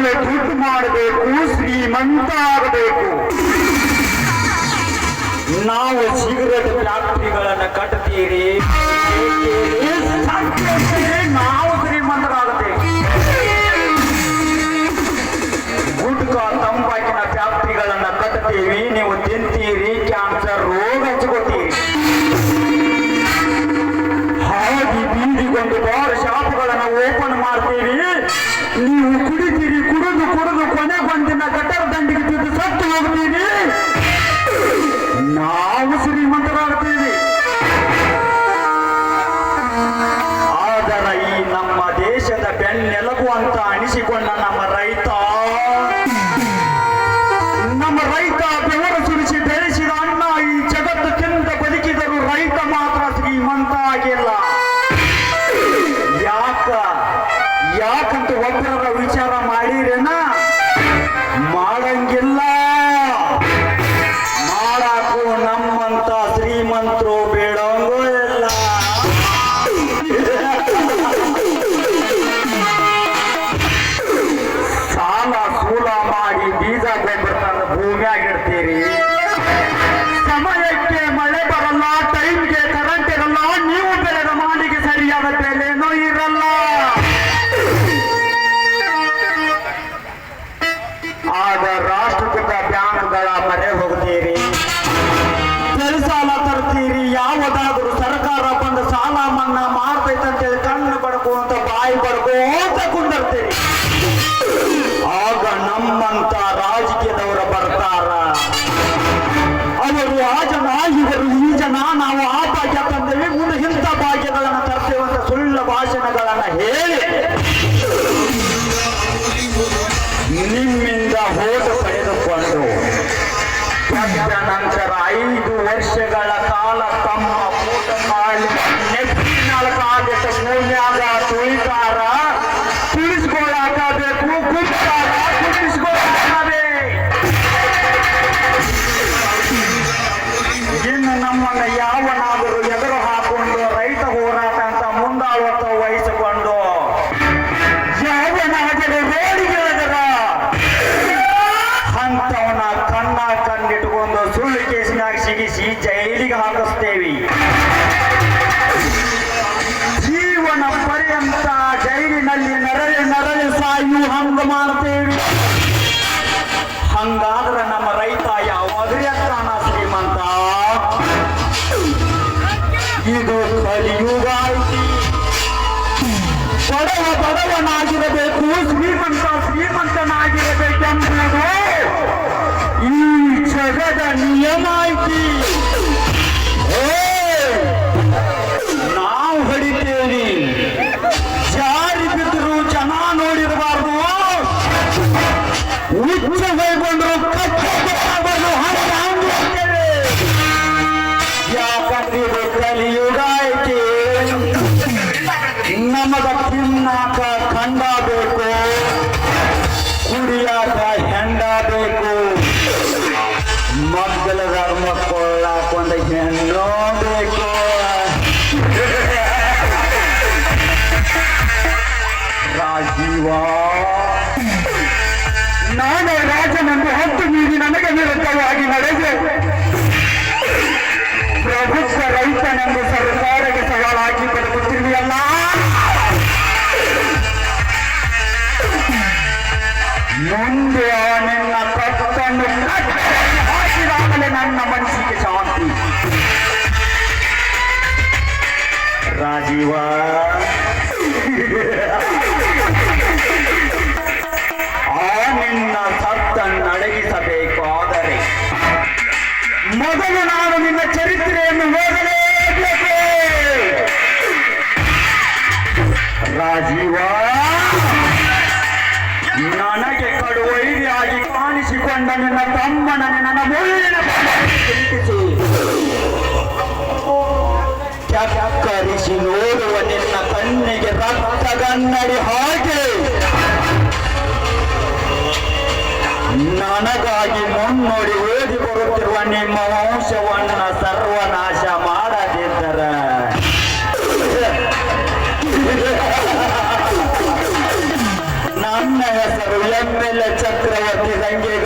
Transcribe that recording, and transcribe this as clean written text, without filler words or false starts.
ಮೊದಲು ದುಡ್ಡು ಮಾಡಬೇಕು, ಶ್ರೀಮಂತ ಆಗಬೇಕು. ನಾವು ಸಿಗರೇಟ್ ಫ್ಯಾಕ್ಟರಿಗಳನ್ನ ಕಟ್ತೀರಿ, ನಾವು ಶ್ರೀಮಂತರಾಗಬೇಕು. ಗುಟ್ಕಾ ತಂಬಾಕಿನ ಫ್ಯಾಕ್ಟರಿಗಳನ್ನ ಕಟ್ತೀವಿ, ನೀವು ತಿಂತೀರಿ, ಕ್ಯಾನ್ಸರ್ ರೋಗ ಹಚ್ಕೋತೀರಿ. ಹಾಗೆ ಬೀದಿಗೊಂದು ಬಾರ್ ಶಾಪ್ಗಳನ್ನ ಓಪನ್ ಮಾಡ್ತೀವಿ, ನೀವು ಕುಡಿತೀರಿ, ಕುಡಿದು ಕುಡಿದು ಕೊನೆಗೊಂದಿನ ಗಟರ್ ದಂಡಿಗೆ ಬಿದ್ದು ಸತ್ತು ಹೋಗ್ತೀವಿ, ನಾವು ಶ್ರೀಮಂತರಾಗ್ತೀವಿ. ಆದರೆ ಈ ನಮ್ಮ ದೇಶದ ಬೆನ್ನೆಲುಬು ಅಂತ ಅನಿಸಿಕೊಂಡ ನಮ್ಮ ರೈತ ಬೆವರು ಸುರಿಸಿ ಬೆಳೆಸಿದ ಅನ್ನ ಈ ಜಗತ್ತು ತಿಂದ ಬದುಕಿದರು, ರೈತ ಮಾತ್ರ ಶ್ರೀಮಂತ ಆಗಿಲ್ಲ. ಯಾಕಂತ ಒಬ್ಬರ ವಿಚಾರ ಮಾಡಿರೇನ? ಮಾಡಂಗಿಲ್ಲ. ಮಾಡಾಕು ನಮ್ಮಂತ ಶ್ರೀಮಂತರು ಬೇಡಂಗೂ ಇಲ್ಲ. ಸಾಲ ಸೂಲ ಮಾಡಿ ಬೀಜ ಗೊಬ್ಬರ ತಂದು ಭೂಮಿಯಾಗಿಡ್ತೀರಿ. ಸಮಯಕ್ಕೆ ಮಳೆ ಬರಲ್ಲ, ಟೈಮ್ಗೆ ಕರೆಂಟ್ ಇರಲ್ಲ, ನೀವು ಬೆಳೆದ ಮಾಲಿಗೆ ಸರಿಯಾದ ಬೆಲೆನೂ ಇರಲ್ಲ. ಆಗ ರಾಷ್ಟ್ರೀಕೃತ ಬ್ಯಾಂಕ್ಗಳ ಮೊರೆ ಹೋಗ್ತೀರಿ, ಸಾಲ ತರ್ತೀರಿ. ಯಾವುದಾದ್ರೂ ಸರ್ಕಾರ ಬಂದು ಸಾಲ ಮನ್ನಾ ಮಾಡ್ತೈತಂತೆ ಕಣ್ಣು ಬಡ್ಕೊಂತ ಬಾಯಿ ಬಡ್ಕೊಂತ ಕುಂದಿರ್ತೀರಿ. ಆಗ ನಮ್ಮಂತ ರಾಜಕೀಯದವರು ಬರ್ತಾರ. ಅವರು ಆ ಜನ, ಇವರು ಈ ಜನ, ನಾವು ಆ ಭಾಗ್ಯ ತಂದೇವಿ, ಮುಂದೆ ಇಂಥ ಭಾಗ್ಯಗಳನ್ನು ತರ್ತೇವಂತ ಸುಳ್ಳು ಭಾಷಣಗಳನ್ನ ಹೇಳಿ ನಿಮ್ಮಿಂದ ಓಟ ಪಡೆದುಕೊಂಡು ನಂತರ 5 ವರ್ಷಗಳ ಕಾಲ ತಮ್ಮ ಊಟ ಮಾಡಿ ನೆಚ್ಚಿನ ಕಾಲಿಟ್ಟ ಭೂಮಿಯಾಗ ತುಳಿತಾರ. ತಿಳಿಸ್ಕೊಳಾಕಬೇಕು, ಕುಟ್ಟಿಸ್ಕೊಳಾಕಬೇಕು. ಇನ್ನು ನಮ್ಮನ್ನ ಯಾವನಾದರೂ ಎದುರು ಹಾಕೊಂಡು ರೈತ ಹೋರಾಟ ಅಂತ ಮುಂದಾಳುತ್ತ ವಹಿಸಿಕೊಂಡು ಯಾವನಾದರೂ ರೋಡಿಗೆಳೆದರ ಅಂತವನ ಕಣ್ಣಿಟ್ಕೊಂಡು ಸುಳ್ಳು ಕೇಸಿನಾಗ ಸಿಗಿಸಿ ಜೈಲಿಗೆ ಹಾಕಿಸ್ತೇವಿ. ಜೀವನ ಪರ್ಯಂತ ಜೈಲಿನಲ್ಲಿ ನರಳಿ ಸಾಯು ಹಂಗ ಮಾಡ್ತೇವಿ. ಹಂಗಾದ್ರೆ ನಮ್ಮ ರೈತ ಯಾವಾಗಲೂ ಎತ್ತಾನ ಶ್ರೀಮಂತ. ಇದು ಕಲಿಯುಗ ಐತಿ. ಬಡವನಾಗಿರಬೇಕು, ಶ್ರೀಮಂತನಾಗಿರಬೇಕೆಂಬುದು ಈ ಜಗದ ನಿಯಮ ಐತಿ. ನಾವು ಹೊಡಿತೇವಿ, ಜಾರಿ ಬಿದ್ದರು ಜನ ನೋಡಿರಬಾರ್ದು, ಹುಚ್ಚ ಕೈಗೊಂಡ್ರು ಕಚ್ಚಬಾರ್ದು. ಯಾಕಂದ್ರೆ ಇದು ಕಲಿಯುಗ ಐತಿ. ನಮಗ ತಿನ್ನಾಕ ಖಂಡ ಬೇಕು, ಕುಡಿಯಾಕ ಹೆಂಡ ಬೇಕು, ಮಕ್ಕಳ ಮಕ್ಕಳಾಕ ಒಂದು ಹೆಣ್ಣು ಬೇಕು. ರಾಜೀವ, ನಾನು ರಾಜನನ್ನು ಹತ್ತು ಮೀರಿ ನನಗೆ ವಿರುದ್ಧವಾಗಿ ನಡೆದೆ. ಪ್ರಬುದ್ಧ ರೈತನೆಂದು ಸರ್ಕಾರಕ್ಕೆ ಸವಾಲಾಗಿ ಬದುಕುತ್ತಿದೆಯಲ್ಲ. ಮುಂದೆ ನಿನ್ನ ಕತ್ತನ್ನು ಹಾಕಿದಾಗಲೇ ನನ್ನ ಮನಸ್ಸಿಗೆ ಶಾಂತಿ. ರಾಜೀವ, ಆ ನಿನ್ನ ಸತ್ತನ್ನಡಗಿಸಬೇಕಾದರೆ ಮೊದಲು ನಾನು ನಿನ್ನ ಚರಿತ್ರೆಯನ್ನು ಓದಲೇಬೇಕು. ರಾಜೀವ, ನನಗೆ ಕಡುವೈರಿಯಾಗಿ ಕಾಣಿಸಿಕೊಂಡ ನಿನ್ನ ತಮ್ಮನನ್ನು ನನ್ನ ಮುಳ್ಳಿನ ಪ್ರೀತಿಸಿ ಚಕ್ಕರಿಸಿ ನೋಡುವ ನಿನ್ನ ಕಣ್ಣಿಗೆ ರಕ್ತಗನ್ನಡಿ ಹಾಗೆ ನನಗಾಗಿ ಮುನ್ನೋಡಿ ಓದಿ ಬರುತ್ತಿರುವ ನಿಮ್ಮ ವಂಶವನ್ನ ಸರ್ವನಾಶ ಮಾಡದಿದ್ದರ ನನ್ನ ಹೆಸರು ಒಮ್ಮೆಲೆ ಚಕ್ರವರ್ತಿ ಹಂಗೆ